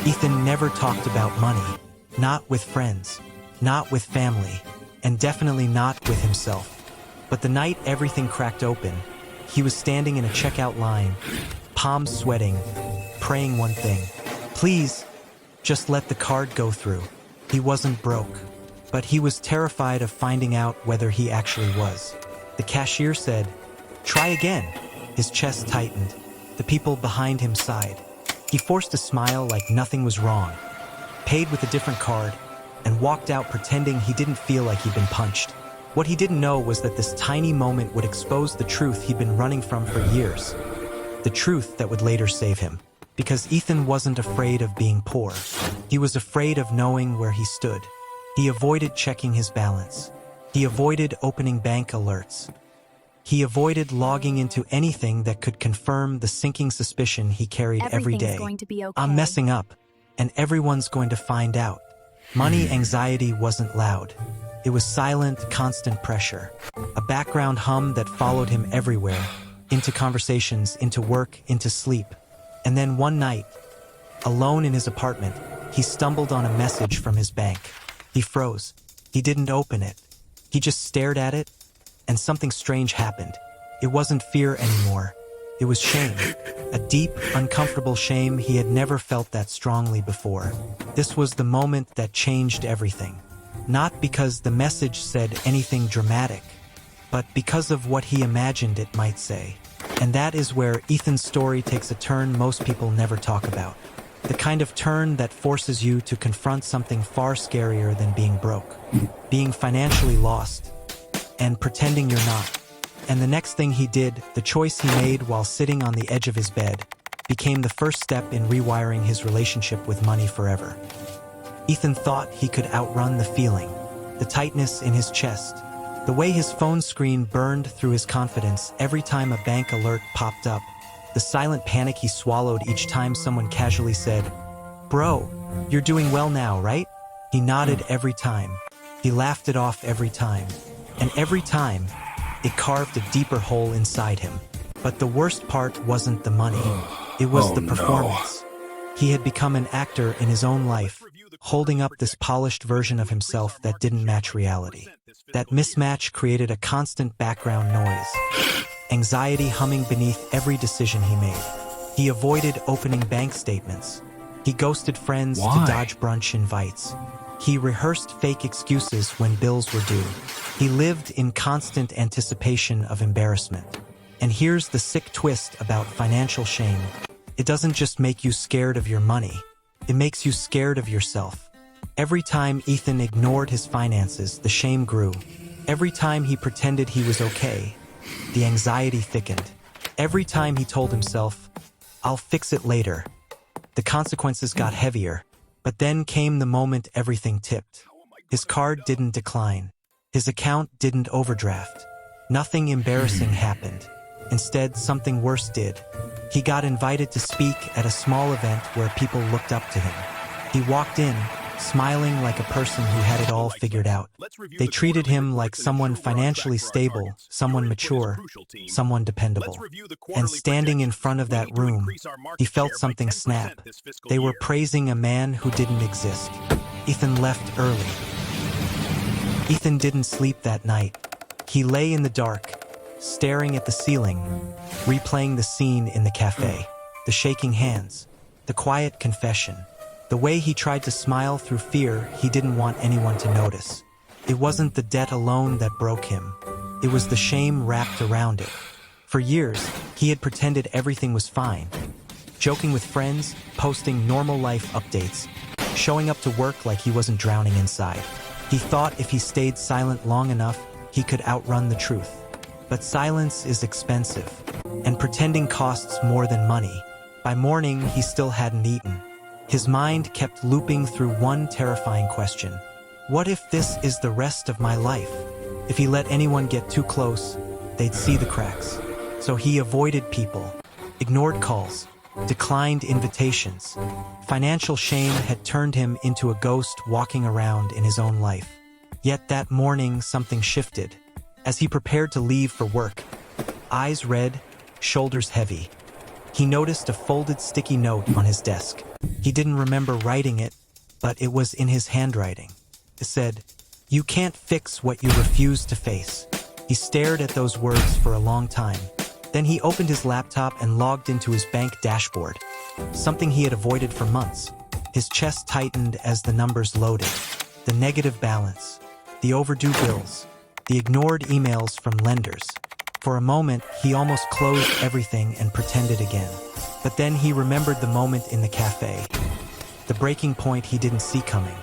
Ethan never talked about money, not with friends, not with family, and definitely not with himself. But the night everything cracked open, he was standing in a checkout line, palms sweating, praying one thing. Please, just let the card go through. He wasn't broke, but he was terrified of finding out whether he actually was. The cashier said, "Try again." His chest tightened. The people behind him sighed. He forced a smile like nothing was wrong, paid with a different card, and walked out pretending he didn't feel like he'd been punched. What he didn't know was that this tiny moment would expose the truth he'd been running from for years. The truth that would later save him. Because Ethan wasn't afraid of being poor. He was afraid of knowing where he stood. He avoided checking his balance. He avoided opening bank alerts. He avoided logging into anything that could confirm the sinking suspicion he carried every day. Going to be okay. I'm messing up, and everyone's going to find out. Money anxiety wasn't loud. It was silent, constant pressure. A background hum that followed him everywhere, into conversations, into work, into sleep. And then one night, alone in his apartment, he stumbled on a message from his bank. He froze. He didn't open it. He just stared at it, and something strange happened. It wasn't fear anymore. It was shame. A deep, uncomfortable shame he had never felt that strongly before. This was the moment that changed everything. Not because the message said anything dramatic, but because of what he imagined it might say. And that is where Ethan's story takes a turn most people never talk about. The kind of turn that forces you to confront something far scarier than being broke, being financially lost, and pretending you're not. And the next thing he did, the choice he made while sitting on the edge of his bed, became the first step in rewiring his relationship with money forever. Ethan thought he could outrun the feeling, the tightness in his chest, the way his phone screen burned through his confidence every time a bank alert popped up, the silent panic he swallowed each time someone casually said, "Bro, you're doing well now, right?" He nodded every time. He laughed it off every time. And every time, it carved a deeper hole inside him. But the worst part wasn't the money. It was the performance. He had become an actor in his own life, holding up this polished version of himself that didn't match reality. That mismatch created a constant background noise, anxiety humming beneath every decision he made. He avoided opening bank statements. He ghosted friends to dodge brunch invites. He rehearsed fake excuses when bills were due. He lived in constant anticipation of embarrassment. And here's the sick twist about financial shame. It doesn't just make you scared of your money. It makes you scared of yourself. Every time Ethan ignored his finances, the shame grew. Every time he pretended he was okay, the anxiety thickened. Every time he told himself, "I'll fix it later," the consequences got heavier. But then came the moment everything tipped. His card didn't decline. His account didn't overdraft. Nothing embarrassing happened. Instead, something worse did. He got invited to speak at a small event where people looked up to him. He walked in, smiling like a person who had it all figured out. They treated him like someone financially stable, someone mature, someone dependable. And standing in front of that room, he felt something snap. They were praising a man who didn't exist. Ethan left early. Ethan didn't sleep that night. He lay in the dark, staring at the ceiling, replaying the scene in the cafe, the shaking hands, the quiet confession. The way he tried to smile through fear he didn't want anyone to notice. It wasn't the debt alone that broke him. It was the shame wrapped around it. For years, he had pretended everything was fine. Joking with friends, posting normal life updates, showing up to work like he wasn't drowning inside. He thought if he stayed silent long enough, he could outrun the truth. But silence is expensive, and pretending costs more than money. By morning, he still hadn't eaten. His mind kept looping through one terrifying question. What if this is the rest of my life? If he let anyone get too close, they'd see the cracks. So he avoided people, ignored calls, declined invitations. Financial shame had turned him into a ghost walking around in his own life. Yet that morning, something shifted. As he prepared to leave for work, eyes red, shoulders heavy, he noticed a folded sticky note on his desk. He didn't remember writing it, but it was in his handwriting. It said, "You can't fix what you refuse to face." He stared at those words for a long time. Then he opened his laptop and logged into his bank dashboard, something he had avoided for months. His chest tightened as the numbers loaded. The negative balance, the overdue bills, the ignored emails from lenders. For a moment, he almost closed everything and pretended again. But then he remembered the moment in the cafe. The breaking point he didn't see coming.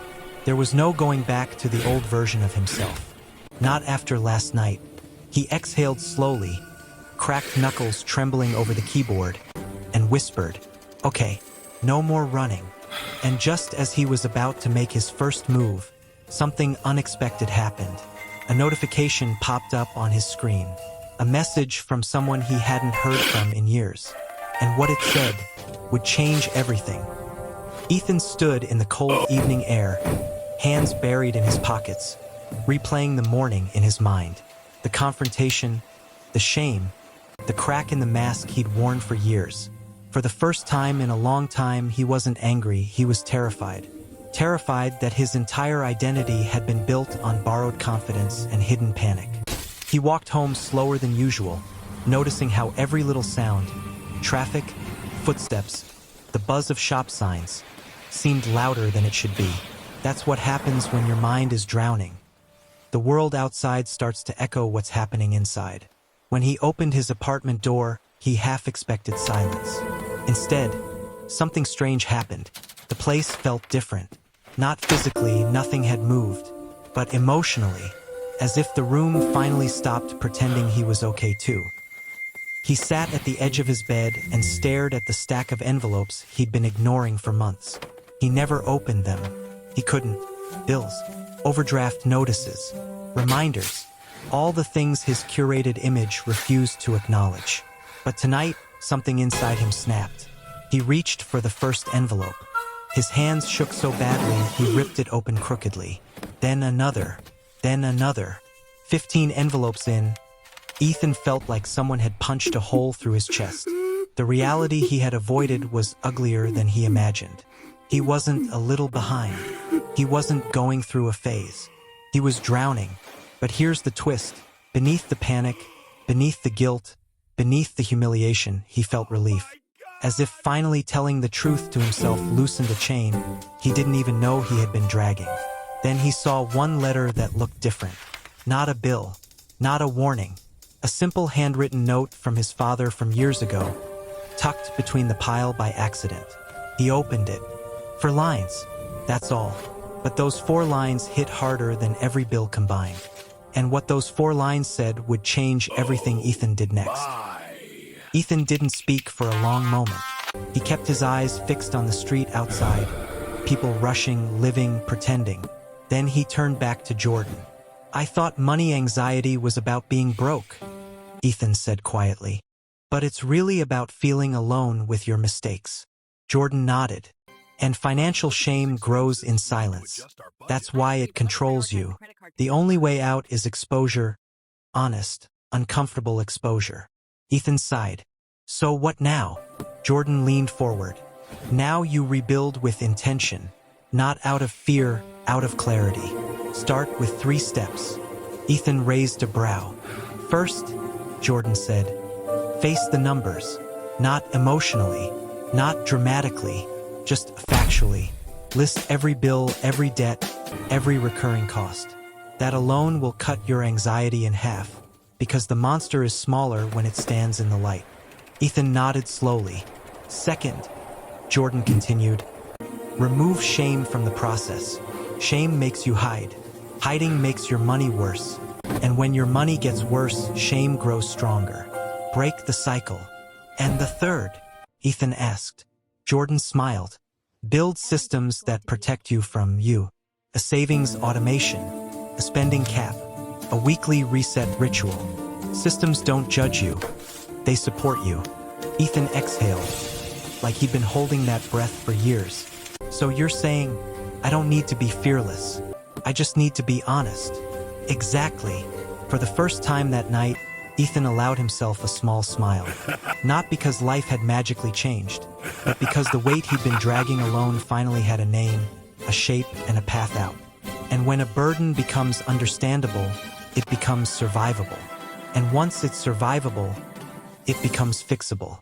There was no going back to the old version of himself. Not after last night. He exhaled slowly, cracked knuckles trembling over the keyboard, and whispered, "Okay, no more running." And just as he was about to make his first move, something unexpected happened. A notification popped up on his screen. A message from someone he hadn't heard from in years. And what it said would change everything. Ethan stood in the cold evening air, hands buried in his pockets, replaying the morning in his mind. The confrontation, the shame, the crack in the mask he'd worn for years. For the first time in a long time, he wasn't angry, he was terrified. Terrified that his entire identity had been built on borrowed confidence and hidden panic. He walked home slower than usual, noticing how every little sound, traffic, footsteps, the buzz of shop signs, seemed louder than it should be. That's what happens when your mind is drowning. The world outside starts to echo what's happening inside. When he opened his apartment door, he half expected silence. Instead, something strange happened. The place felt different. Not physically, nothing had moved, but emotionally, as if the room finally stopped pretending he was okay too. He sat at the edge of his bed and stared at the stack of envelopes he'd been ignoring for months. He never opened them. He couldn't. Bills, overdraft notices, reminders, all the things his curated image refused to acknowledge. But tonight, something inside him snapped. He reached for the first envelope. His hands shook so badly, he ripped it open crookedly. Then another. Then another. 15 envelopes in. Ethan felt like someone had punched a hole through his chest. The reality he had avoided was uglier than he imagined. He wasn't a little behind. He wasn't going through a phase. He was drowning. But here's the twist. Beneath the panic, beneath the guilt, beneath the humiliation, he felt relief. As if finally telling the truth to himself loosened a chain he didn't even know he had been dragging. Then he saw one letter that looked different. Not a bill, not a warning. A simple handwritten note from his father from years ago, tucked between the pile by accident. He opened it. 4 lines, that's all. But those 4 lines hit harder than every bill combined. And what those 4 lines said would change everything Ethan did next. Ethan didn't speak for a long moment. He kept his eyes fixed on the street outside, people rushing, living, pretending. Then he turned back to Jordan. "I thought money anxiety was about being broke," Ethan said quietly. "But it's really about feeling alone with your mistakes." Jordan nodded. "And financial shame grows in silence. That's why it controls you. The only way out is exposure. Honest, uncomfortable exposure." Ethan sighed. "So what now?" Jordan leaned forward. "Now you rebuild with intention, not out of fear, out of clarity. Start with 3 steps." Ethan raised a brow. "First," Jordan said, "face the numbers. Not emotionally, not dramatically, just factually. List every bill, every debt, every recurring cost. That alone will cut your anxiety in half, because the monster is smaller when it stands in the light." Ethan nodded slowly. "Second," Jordan continued, "remove shame from the process. Shame makes you hide. Hiding makes your money worse. And when your money gets worse, shame grows stronger. Break the cycle." "And the third?" Ethan asked. Jordan smiled. "Build systems that protect you from you. A savings automation, a spending cap, a weekly reset ritual. Systems don't judge you. They support you." Ethan exhaled, like he'd been holding that breath for years. "So you're saying, I don't need to be fearless. I just need to be honest." Exactly. For the first time that night, Ethan allowed himself a small smile. Not because life had magically changed, but because the weight he'd been dragging alone finally had a name, a shape, and a path out. And when a burden becomes understandable, it becomes survivable. And once it's survivable, it becomes fixable.